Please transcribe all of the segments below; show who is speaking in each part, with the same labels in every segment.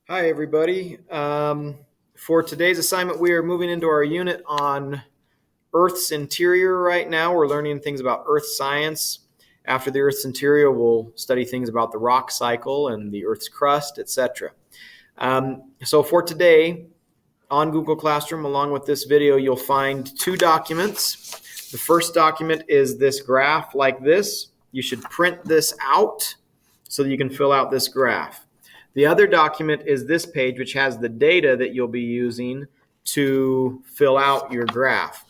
Speaker 1: Hi, everybody. For today's assignment, we are moving into our unit on Earth's interior right now. We're learning things about Earth science. After the Earth's interior, we'll study things about the rock cycle and the Earth's crust, etc. So for today, on Google Classroom, along with this video, you'll find two documents. The first document is this graph like this. You should print this out so that you can fill out this graph. The other document is this page, which has the data that you'll be using to fill out your graph.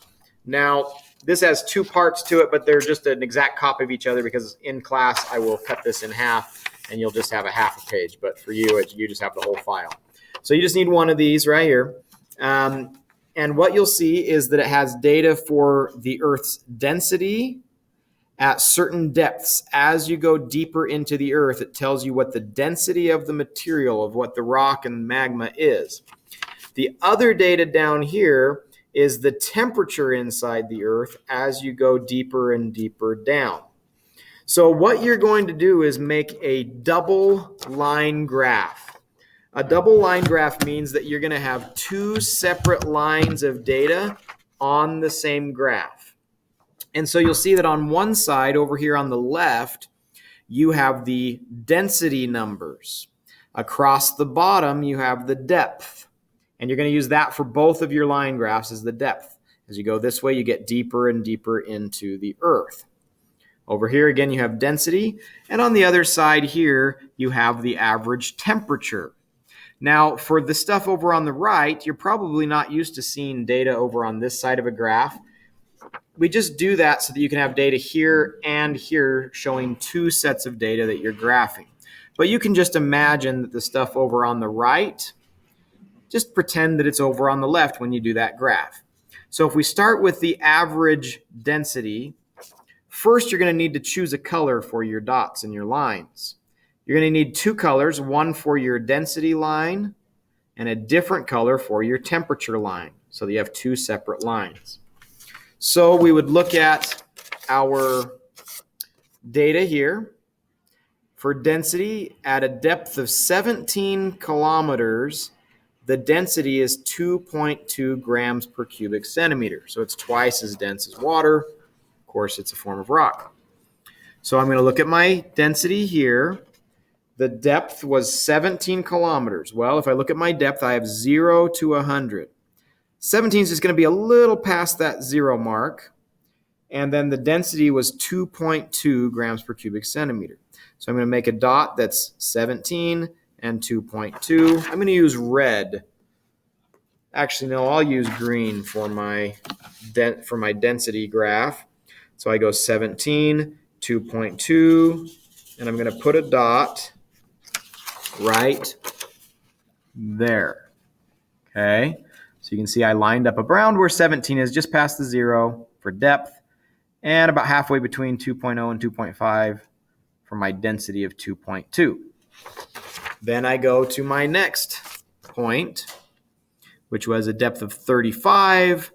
Speaker 1: Now, this has two parts to it, but they're just an exact copy of each other because in class I will cut this in half and you'll just have a half a page. But for you, you just have the whole file. So you just need one of these right here. And what you'll see is that it has data for the Earth's density at certain depths. As you go deeper into the Earth, it tells you what the density of the material of what the rock and magma is. The other data down here is the temperature inside the Earth as you go deeper and deeper down. So what you're going to do is make a double line graph. A double line graph means that you're going to have two separate lines of data on the same graph. And so you'll see that on one side over here on the left, you have the density numbers. Across the bottom, you have the depth. And you're going to use that for both of your line graphs as the depth. As you go this way, you get deeper and deeper into the Earth. Over here, again, you have density. And on the other side here, you have the average temperature. Now, for the stuff over on the right, you're probably not used to seeing data over on this side of a graph. We just do that so that you can have data here and here showing two sets of data that you're graphing. But you can just imagine that the stuff over on the right, just pretend that it's over on the left when you do that graph. So if we start with the average density, first you're going to need to choose a color for your dots and your lines. You're going to need two colors, one for your density line and a different color for your temperature line, so that you have two separate lines. So we would look at our data here. For density, at a depth of 17 kilometers, the density is 2.2 grams per cubic centimeter. So it's twice as dense as water. Of course, it's a form of rock. So I'm going to look at my density here. The depth was 17 kilometers. Well, if I look at my depth, I have 0 to 100. 17 is just going to be a little past that 0 mark. And then the density was 2.2 grams per cubic centimeter. So I'm going to make a dot that's 17 and 2.2. I'm going to use red. Actually, no, I'll use green for my density graph. So I go 17, 2.2, and I'm going to put a dot right there. Okay. So you can see I lined up around where 17 is, just past the 0 for depth, and about halfway between 2.0 and 2.5 for my density of 2.2. Then I go to my next point, which was a depth of 35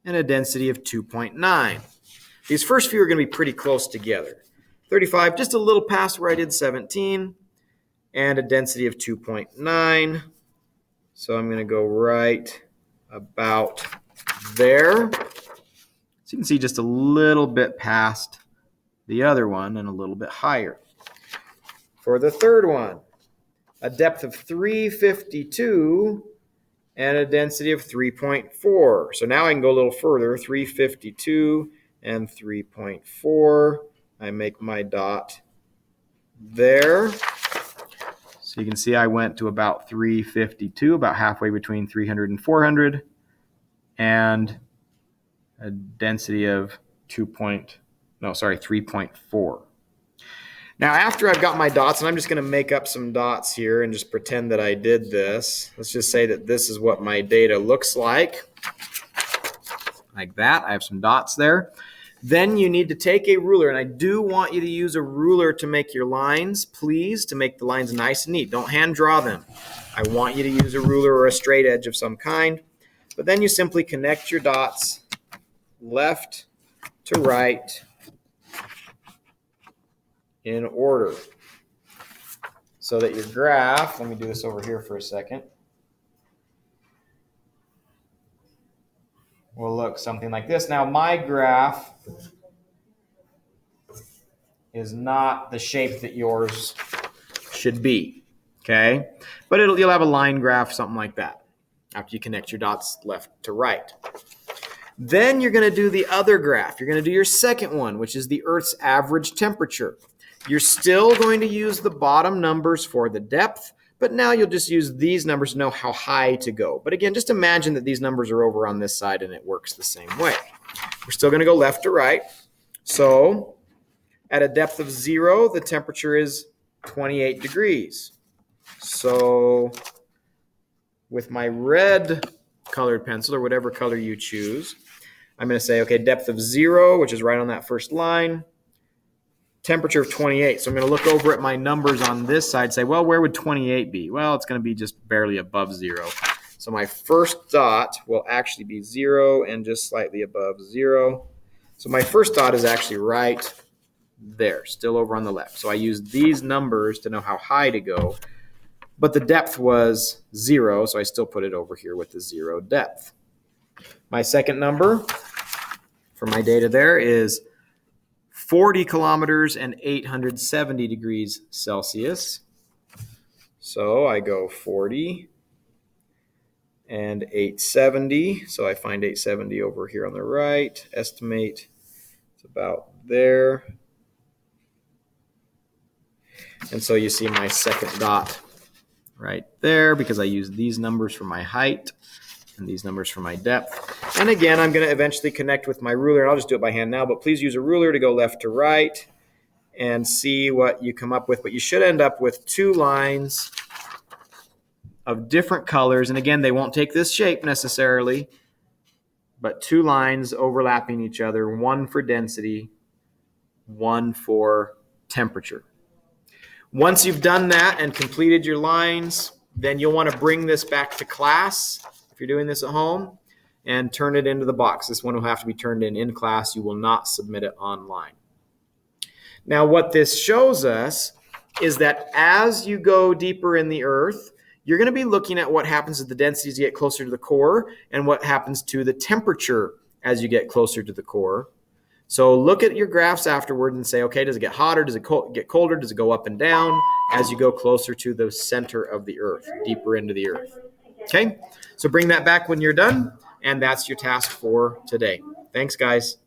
Speaker 1: and a density of 2.9. These first few are going to be pretty close together. 35, just a little past where I did 17, and a density of 2.9. So I'm going to go right about there. So you can see just a little bit past the other one and a little bit higher. For the third one, a depth of 352 and a density of 3.4. So now I can go a little further, 352 and 3.4. I make my dot there. So you can see I went to about 352, about halfway between 300 and 400, and a density of 3.4. Now, after I've got my dots, and I'm just going to make up some dots here and just pretend that I did this. Let's just say that this is what my data looks like that. I have some dots there. Then you need to take a ruler, and I do want you to use a ruler to make your lines, please, to make the lines nice and neat. Don't hand draw them. I want you to use a ruler or a straight edge of some kind. But then you simply connect your dots left to right in order. so that your graph, let me do this over here for a second, will look something like this. Now, my graph is not the shape that yours should be, okay? But you'll have a line graph, something like that, after you connect your dots left to right. Then you're going to do the other graph. You're going to do your second one, which is the Earth's average temperature. You're still going to use the bottom numbers for the depth, but now you'll just use these numbers to know how high to go. But again, just imagine that these numbers are over on this side and it works the same way. We're still going to go left to right. So at a depth of 0, the temperature is 28 degrees. So with my red colored pencil, or whatever color you choose, I'm going to say, okay, depth of 0, which is right on that first line, temperature of 28. So I'm going to look over at my numbers on this side, say, well, where would 28 be? Well, it's going to be just barely above 0. So my first dot will actually be 0 and just slightly above 0. So my first dot is actually right there, still over on the left. So I used these numbers to know how high to go, but the depth was 0, so I still put it over here with the 0 depth. My second number for my data there is 40 kilometers and 870 degrees Celsius. So I go 40 and 870. So I find 870 over here on the right. Estimate it's about there. And so you see my second dot right there because I use these numbers for my height and these numbers for my depth. And again, I'm going to eventually connect with my ruler. I'll just do it by hand now, but please use a ruler to go left to right and see what you come up with. But you should end up with 2 lines of different colors. And again, they won't take this shape necessarily, but 2 lines overlapping each other, one for density, one for temperature. Once you've done that and completed your lines, then you'll want to bring this back to class if you're doing this at home and turn it into the box. This one will have to be turned in class. You will not submit it online. Now, what this shows us is that as you go deeper in the Earth, you're going to be looking at what happens as the densities get closer to the core and what happens to the temperature as you get closer to the core. So look at your graphs afterward and say, okay, does it get hotter? Does it get colder? Does it go up and down as you go closer to the center of the Earth, deeper into the Earth? Okay, so bring that back when you're done, and that's your task for today. Thanks, guys.